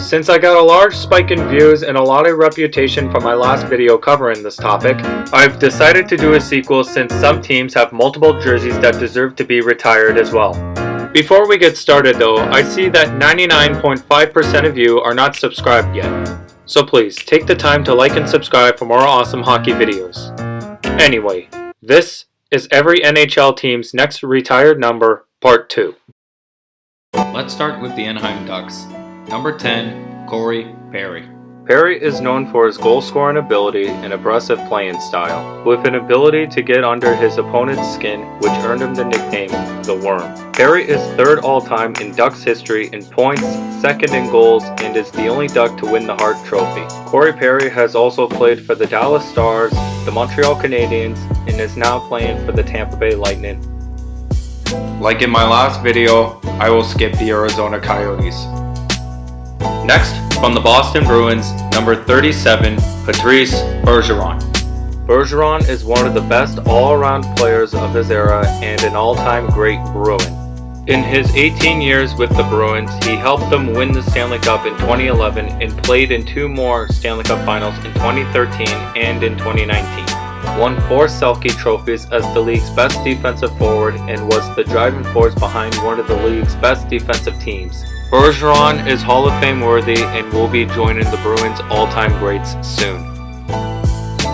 Since I got a large spike in views and a lot of reputation from my last video covering this topic, I've decided to do a sequel since some teams have multiple jerseys that deserve to be retired as well. Before we get started though, I see that 99.5% of you are not subscribed yet. So please, take the time to like and subscribe for more awesome hockey videos. Anyway, this is every NHL team's next retired number, part 2. Let's start with the Anaheim Ducks. Number 10, Corey Perry. Perry is known for his goal-scoring ability and aggressive playing style, with an ability to get under his opponent's skin, which earned him the nickname The Worm. Perry is third all-time in Ducks history in points, second in goals, and is the only Duck to win the Hart Trophy. Corey Perry has also played for the Dallas Stars, the Montreal Canadiens, and is now playing for the Tampa Bay Lightning. Like in my last video, I will skip the Arizona Coyotes. Next, from the Boston Bruins, number 37, Patrice Bergeron. Bergeron is one of the best all-around players of his era and an all-time great Bruin. In his 18 years with the Bruins, he helped them win the Stanley Cup in 2011 and played in 2 more Stanley Cup Finals in 2013 and in 2019. Won 4 Selke trophies as the league's best defensive forward and was the driving force behind one of the league's best defensive teams. Bergeron is Hall of Fame worthy and will be joining the Bruins all-time greats soon.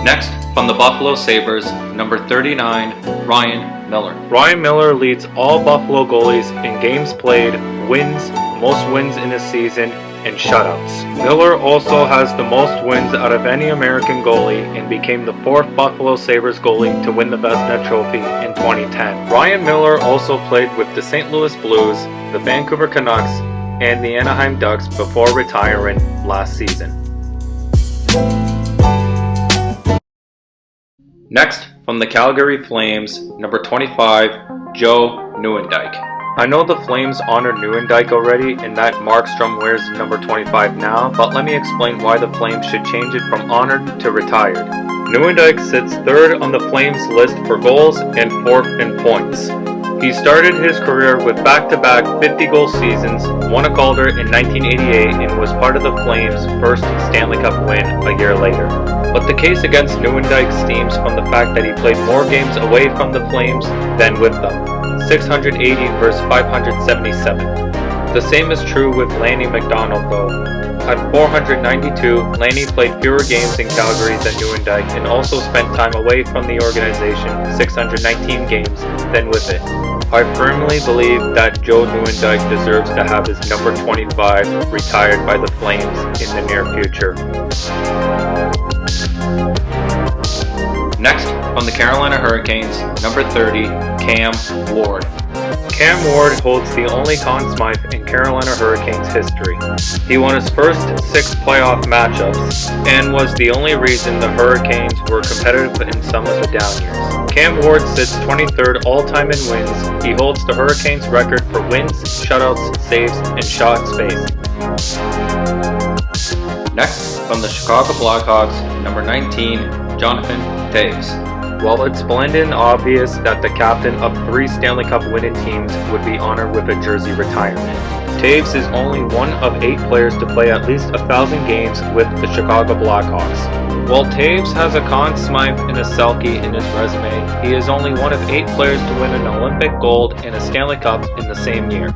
Next, from the Buffalo Sabres, number 39, Ryan Miller. Ryan Miller leads all Buffalo goalies in games played, wins, most wins in a season, and shutouts. Miller also has the most wins out of any American goalie and became the 4th Buffalo Sabres goalie to win the Vezina Trophy in 2010. Ryan Miller also played with the St. Louis Blues, the Vancouver Canucks, and the Anaheim Ducks before retiring last season. Next, from the Calgary Flames, number 25, Joe Nieuwendyk. I know the Flames honor Nieuwendyk already and that Markstrom wears number 25 now, but let me explain why the Flames should change it from honored to retired. Nieuwendyk sits 3rd on the Flames list for goals and 4th in points. He started his career with back-to-back 50-goal seasons, won a Calder in 1988, and was part of the Flames' first Stanley Cup win a year later. But the case against Nieuwendyk stems from the fact that he played more games away from the Flames than with them, 680 versus 577. The same is true with Lanny McDonald though. At 492, Lanny played fewer games in Calgary than Nieuwendyk and also spent time away from the organization, 619 games, than with it. I firmly believe that Joe Nieuwendyk deserves to have his number 25 retired by the Flames in the near future. Next, from the Carolina Hurricanes, number 30, Cam Ward. Cam Ward holds the only Conn Smythe in Carolina Hurricanes history. He won his first 6 playoff matchups and was the only reason the Hurricanes were competitive in some of the down years. Cam Ward sits 23rd all-time in wins. He holds the Hurricanes record for wins, shutouts, saves, and shot space. Next, from the Chicago Blackhawks, number 19, Jonathan Toews. While it's blended and obvious that the captain of 3 Stanley Cup winning teams would be honored with a jersey retirement, Toews is only one of 8 players to play at least 1,000 games with the Chicago Blackhawks. While Toews has a Conn Smythe and a Selke in his resume, he is only one of 8 players to win an Olympic gold and a Stanley Cup in the same year.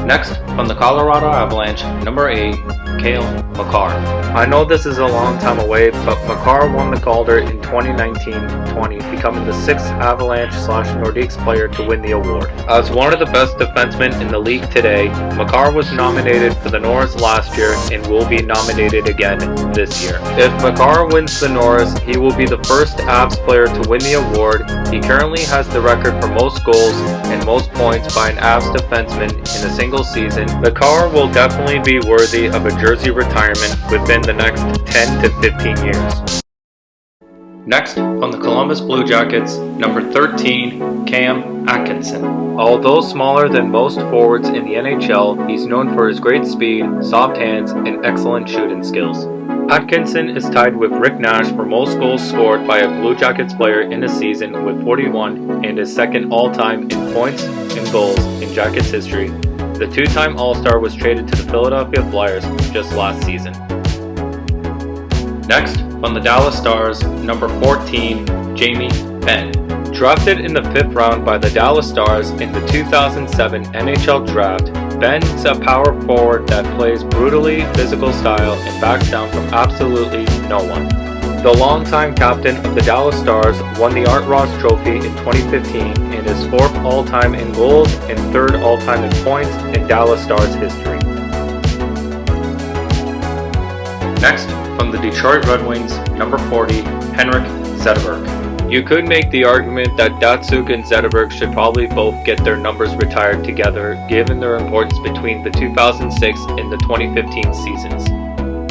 Next, from the Colorado Avalanche, number 8, Cale Makar. I know this is a long time away, but Makar won the Calder in 2019-20, becoming the 6th Avalanche/Nordiques player to win the award. As one of the best defensemen in the league today, Makar was nominated for the Norris last year and will be nominated again this year. If Makar wins the Norris, he will be the first Avs player to win the award. He currently has the record for most goals and most points by an Avs defenseman in a single season. Makar will definitely be worthy of a jersey retirement within the next 10 to 15 years. Next, from the Columbus Blue Jackets, number 13, Cam Atkinson. Although smaller than most forwards in the NHL, he's known for his great speed, soft hands, and excellent shooting skills. Atkinson is tied with Rick Nash for most goals scored by a Blue Jackets player in a season with 41 and is second all-time in points and goals in Jackets history. The two-time All-Star was traded to the Philadelphia Flyers just last season. Next, from the Dallas Stars, number 14, Jamie Benn. Drafted in the 5th round by the Dallas Stars in the 2007 NHL Draft, Benn's a power forward that plays brutally physical style and backs down from absolutely no one. The longtime captain of the Dallas Stars won the Art Ross Trophy in 2015 and is 4th all-time in goals and 3rd all-time in points in Dallas Stars history. Next, from the Detroit Red Wings, number 40, Henrik Zetterberg. You could make the argument that Datsyuk and Zetterberg should probably both get their numbers retired together given their importance between the 2006 and the 2015 seasons.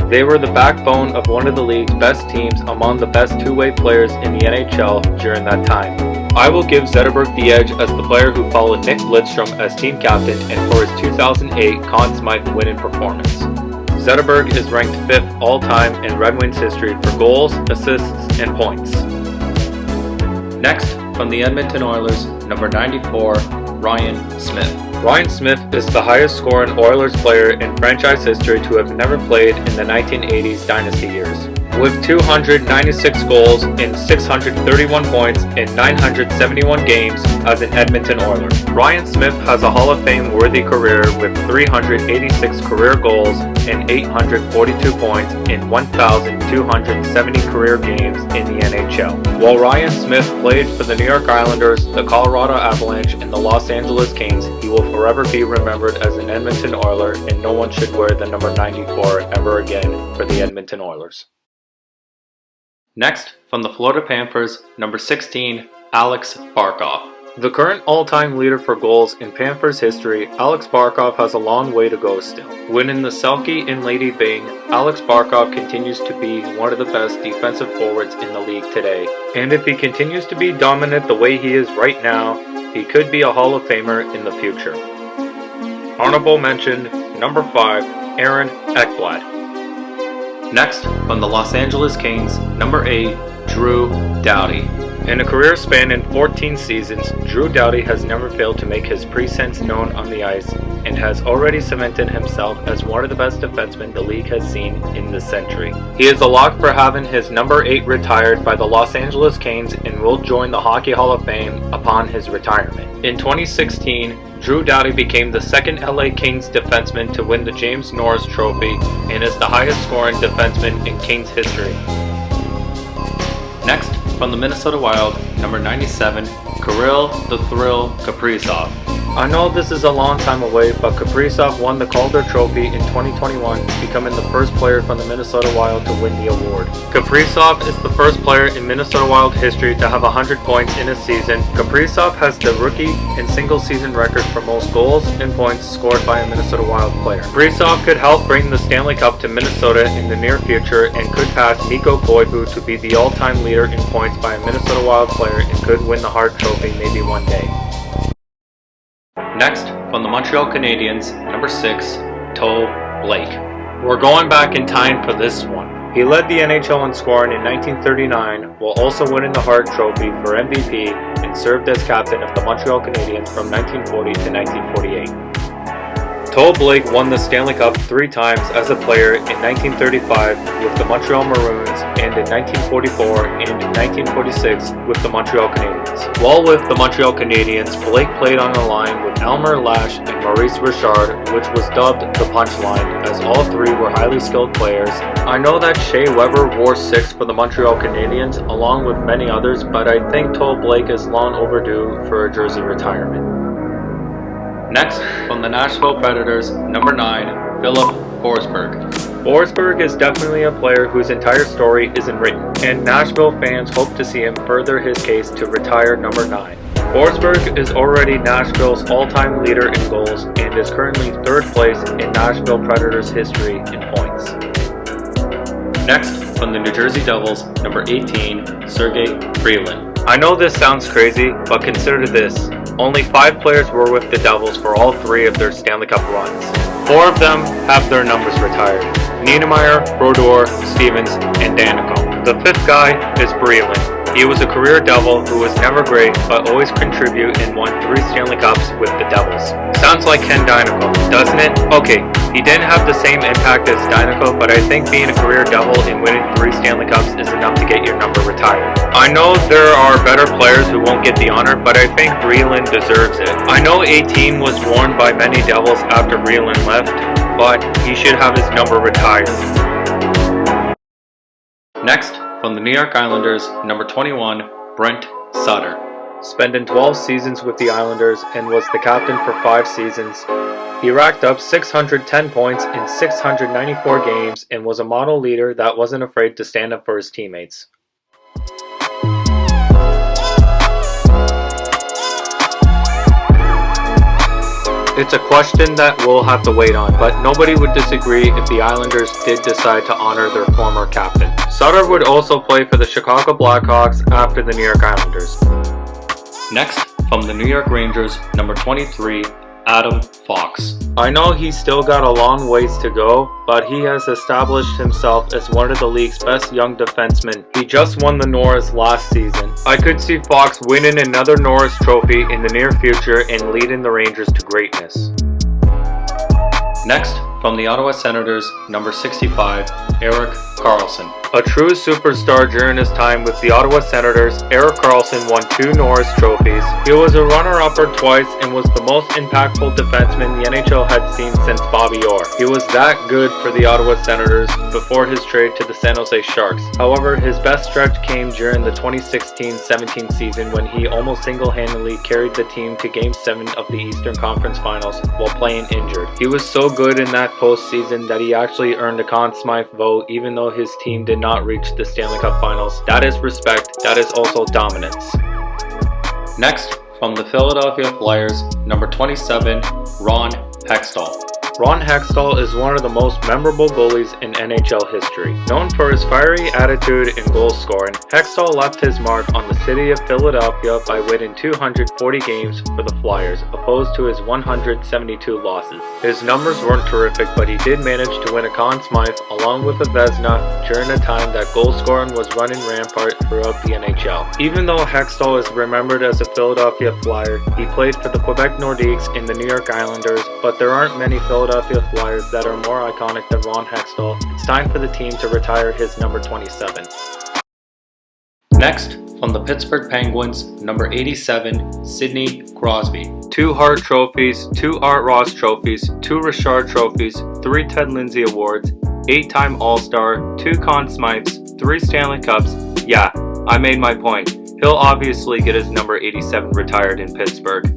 They were the backbone of one of the league's best teams among the best two-way players in the NHL during that time. I will give Zetterberg the edge as the player who followed Nick Lidstrom as team captain and for his 2008 Conn Smythe win-in performance. Zetterberg is ranked 5th all-time in Red Wings history for goals, assists, and points. Next, from the Edmonton Oilers, number 94, Ryan Smith. Ryan Smith is the highest scoring Oilers player in franchise history to have never played in the 1980s dynasty years. With 296 goals and 631 points in 971 games as an Edmonton Oiler, Ryan Smith has a Hall of Fame worthy career with 386 career goals and 842 points in 1,270 career games in the NHL. While Ryan Smith played for the New York Islanders, the Colorado Avalanche, and the Los Angeles Kings, he will forever be remembered as an Edmonton Oiler, and no one should wear the number 94 ever again for the Edmonton Oilers. Next, from the Florida Panthers, number 16, Alex Barkov. The current all-time leader for goals in Panthers history, Alex Barkov has a long way to go still. Winning the Selke and Lady Byng, Alex Barkov continues to be one of the best defensive forwards in the league today. And if he continues to be dominant the way he is right now, he could be a Hall of Famer in the future. Honorable mention, number 5, Aaron Ekblad. Next, from the Los Angeles Kings, number 8, Drew Doughty. In a career span in 14 seasons, Drew Doughty has never failed to make his presence known on the ice and has already cemented himself as one of the best defensemen the league has seen in this century. He is a lock for having his number 8 retired by the Los Angeles Kings and will join the Hockey Hall of Fame upon his retirement. In 2016, Drew Doughty became the second LA Kings defenseman to win the James Norris Trophy and is the highest scoring defenseman in Kings history. Next, from the Minnesota Wild, number 97, Kirill the Thrill Kaprizov. I know this is a long time away, but Kaprizov won the Calder Trophy in 2021, becoming the first player from the Minnesota Wild to win the award. Kaprizov is the first player in Minnesota Wild history to have 100 points in a season. Kaprizov has the rookie and single-season record for most goals and points scored by a Minnesota Wild player. Kaprizov could help bring the Stanley Cup to Minnesota in the near future and could pass Mikko Koivu to be the all-time leader in points by a Minnesota Wild player and could win the Hart Trophy maybe one day. Next, from the Montreal Canadiens, number 6, Toe Blake. We're going back in time for this one. He led the NHL in scoring in 1939 while also winning the Hart Trophy for MVP and served as captain of the Montreal Canadiens from 1940 to 1948. Toe Blake won the Stanley Cup 3 times as a player in 1935 with the Montreal Maroons and in 1944 and in 1946 with the Montreal Canadiens. While with the Montreal Canadiens, Blake played on a line with Elmer Lash and Maurice Richard, which was dubbed the Punch Line, as all 3 were highly skilled players. I know that Shea Weber wore 6 for the Montreal Canadiens along with many others, but I think Toe Blake is long overdue for a jersey retirement. Next, from the Nashville Predators, number 9, Philip Forsberg. Forsberg is definitely a player whose entire story isn't written, and Nashville fans hope to see him further his case to retire number 9. Forsberg is already Nashville's all-time leader in goals and is currently 3rd place in Nashville Predators history in points. Next, from the New Jersey Devils, number 18, Sergei Freeland. I know this sounds crazy, but consider this. Only 5 players were with the Devils for all 3 of their Stanley Cup runs. 4 of them have their numbers retired: Niedermayer, Brodeur, Stevens, and Danico. The fifth guy is Breland. He was a career Devil who was never great, but always contribute and won 3 Stanley Cups with the Devils. Sounds like Ken Dynaco, doesn't it? Okay, he didn't have the same impact as Dynaco, but I think being a career Devil and winning 3 Stanley Cups is enough to get your number retired. I know there are better players who won't get the honor, but I think Breland deserves it. I know 18 was worn by many Devils after Breland left, but he should have his number retired. Next, from the New York Islanders, number 21, Brent Sutter. Spending 12 seasons with the Islanders and was the captain for 5 seasons. He racked up 610 points in 694 games and was a model leader that wasn't afraid to stand up for his teammates. It's a question that we'll have to wait on, but nobody would disagree if the Islanders did decide to honor their former captain. Sutter would also play for the Chicago Blackhawks after the New York Islanders. Next, from the New York Rangers, number 23, Adam Fox. I know he's still got a long ways to go, but he has established himself as one of the league's best young defensemen. He just won the Norris last season. I could see Fox winning another Norris trophy in the near future and leading the Rangers to greatness. Next, from the Ottawa Senators, number 65, Erik Karlsson. A true superstar during his time with the Ottawa Senators, Erik Karlsson won 2 Norris trophies. He was a runner-upper twice and was the most impactful defenseman the NHL had seen since Bobby Orr. He was that good for the Ottawa Senators before his trade to the San Jose Sharks. However, his best stretch came during the 2016-17 season when he almost single-handedly carried the team to Game 7 of the Eastern Conference Finals while playing injured. He was so good in that postseason that he actually earned a Conn Smythe vote even though his team did not reach the Stanley Cup Finals. That is respect, that is also dominance. Next, from the Philadelphia Flyers, number 27, Ron Hextall. Ron Hextall is one of the most memorable goalies in NHL history. Known for his fiery attitude and goal scoring, Hextall left his mark on the city of Philadelphia by winning 240 games for the Flyers, opposed to his 172 losses. His numbers weren't terrific, but he did manage to win a Conn Smythe along with a Vezina during a time that goal scoring was running rampart throughout the NHL. Even though Hextall is remembered as a Philadelphia Flyer, he played for the Quebec Nordiques and the New York Islanders, but there aren't many Philadelphia Flyers that are more iconic than Ron Hextall. It's time for the team to retire his number 27. Next, from the Pittsburgh Penguins, number 87, Sidney Crosby. 2 Hart trophies, 2 Art Ross trophies, 2 Richard trophies, 3 Ted Lindsay awards, 8-time All-Star, 2 Conn Smythes, 3 Stanley Cups. Yeah, I made my point. He'll obviously get his number 87 retired in Pittsburgh.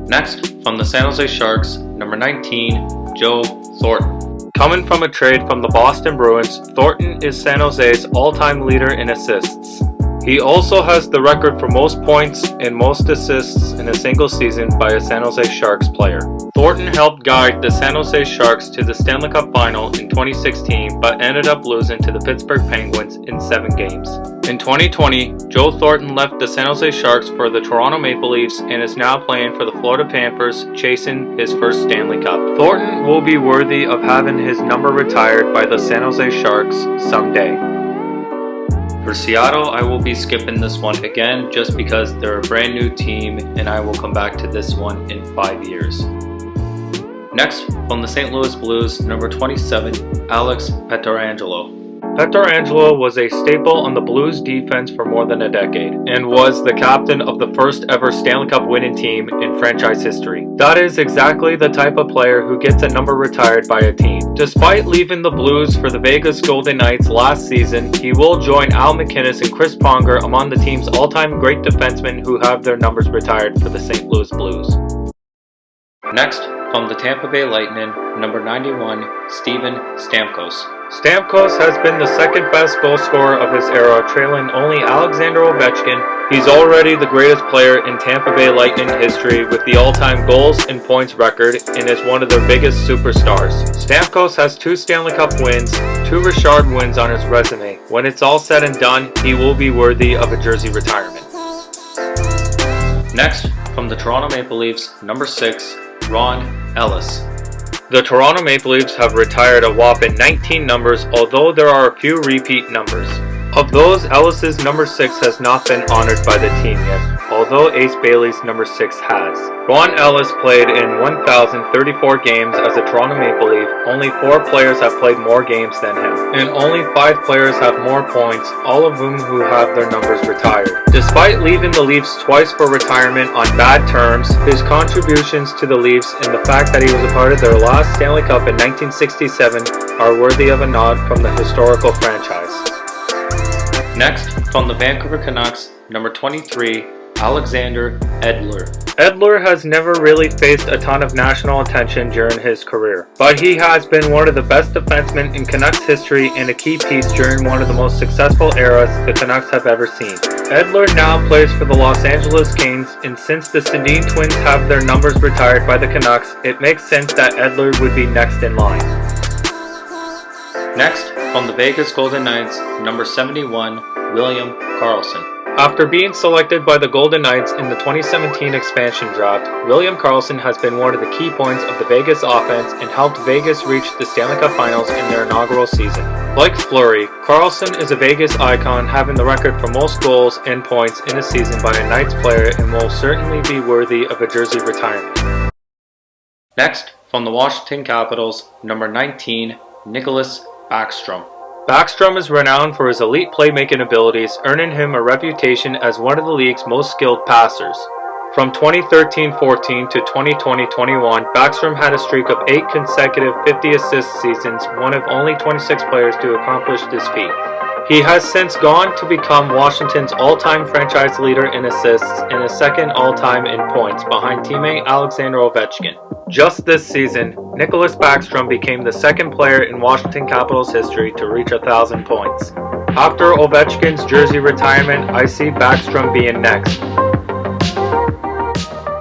Next, from the San Jose Sharks, number 19, Joe Thornton. Coming from a trade from the Boston Bruins, Thornton is San Jose's all-time leader in assists. He also has the record for most points and most assists in a single season by a San Jose Sharks player. Thornton helped guide the San Jose Sharks to the Stanley Cup Final in 2016, but ended up losing to the Pittsburgh Penguins in 7 games. In 2020, Joe Thornton left the San Jose Sharks for the Toronto Maple Leafs and is now playing for the Florida Panthers, chasing his first Stanley Cup. Thornton will be worthy of having his number retired by the San Jose Sharks someday. For Seattle, I will be skipping this one again just because they're a brand new team and I will come back to this one in 5 years. Next, from the St. Louis Blues, number 27, Alex Pietrangelo. Pietrangelo was a staple on the Blues defense for more than a decade and was the captain of the first ever Stanley Cup winning team in franchise history. That is exactly the type of player who gets a number retired by a team. Despite leaving the Blues for the Vegas Golden Knights last season, he will join Al MacInnis and Chris Pronger among the team's all-time great defensemen who have their numbers retired for the St. Louis Blues. Next, from the Tampa Bay Lightning, number 91, Steven Stamkos. Stamkos has been the second best goal scorer of his era, trailing only Alexander Ovechkin. He's already the greatest player in Tampa Bay Lightning history with the all-time goals and points record and is one of their biggest superstars. Stamkos has 2 Stanley Cup wins, 2 Richard wins on his resume. When it's all said and done, he will be worthy of a jersey retirement. Next, from the Toronto Maple Leafs, number 6, Ron Ellis. The Toronto Maple Leafs have retired a whopping 19 numbers, although there are a few repeat numbers. Of those, Ellis's number 6 has not been honored by the team yet, although Ace Bailey's number 6 has. Ron Ellis played in 1,034 games as a Toronto Maple Leaf. Only 4 players have played more games than him, and only 5 players have more points, all of whom who have their numbers retired. Despite leaving the Leafs twice for retirement on bad terms, his contributions to the Leafs and the fact that he was a part of their last Stanley Cup in 1967 are worthy of a nod from the historical franchise. Next, from the Vancouver Canucks, number 23, Alexander Edler. Edler has never really faced a ton of national attention during his career, but he has been one of the best defensemen in Canucks history and a key piece during one of the most successful eras the Canucks have ever seen. Edler now plays for the Los Angeles Kings, and since the Sedin twins have their numbers retired by the Canucks, it makes sense that Edler would be next in line. Next, from the Vegas Golden Knights, number 71, William Karlsson. After being selected by the Golden Knights in the 2017 expansion draft, William Karlsson has been one of the key points of the Vegas offense and helped Vegas reach the Stanley Cup Finals in their inaugural season. Like Fleury, Karlsson is a Vegas icon, having the record for most goals and points in a season by a Knights player, and will certainly be worthy of a jersey retirement. Next, from the Washington Capitals, number 19, Nicholas Backstrom. Backstrom is renowned for his elite playmaking abilities, earning him a reputation as one of the league's most skilled passers. From 2013-14 to 2020-21, Backstrom had a streak of 8 consecutive 50-assist seasons, one of only 26 players to accomplish this feat. He has since gone to become Washington's all-time franchise leader in assists and a second all-time in points, behind teammate Alexander Ovechkin. Just this season, Nicholas Backstrom became the second player in Washington Capitals history to reach 1,000 points. After Ovechkin's jersey retirement, I see Backstrom being next.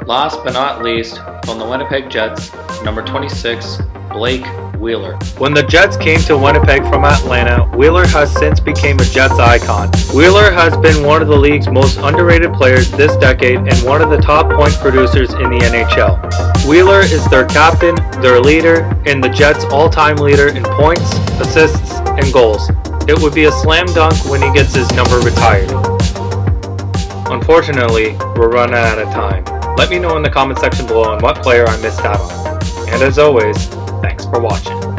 Last but not least, from the Winnipeg Jets, number 26, Blake Wheeler. When the Jets came to Winnipeg from Atlanta, Wheeler has since become a Jets icon. Wheeler has been one of the league's most underrated players this decade and one of the top point producers in the NHL. Wheeler is their captain, their leader, and the Jets' all-time leader in points, assists, and goals. It would be a slam dunk when he gets his number retired. Unfortunately, we're running out of time. Let me know in the comment section below on what player I missed out on. And as always, thanks for watching.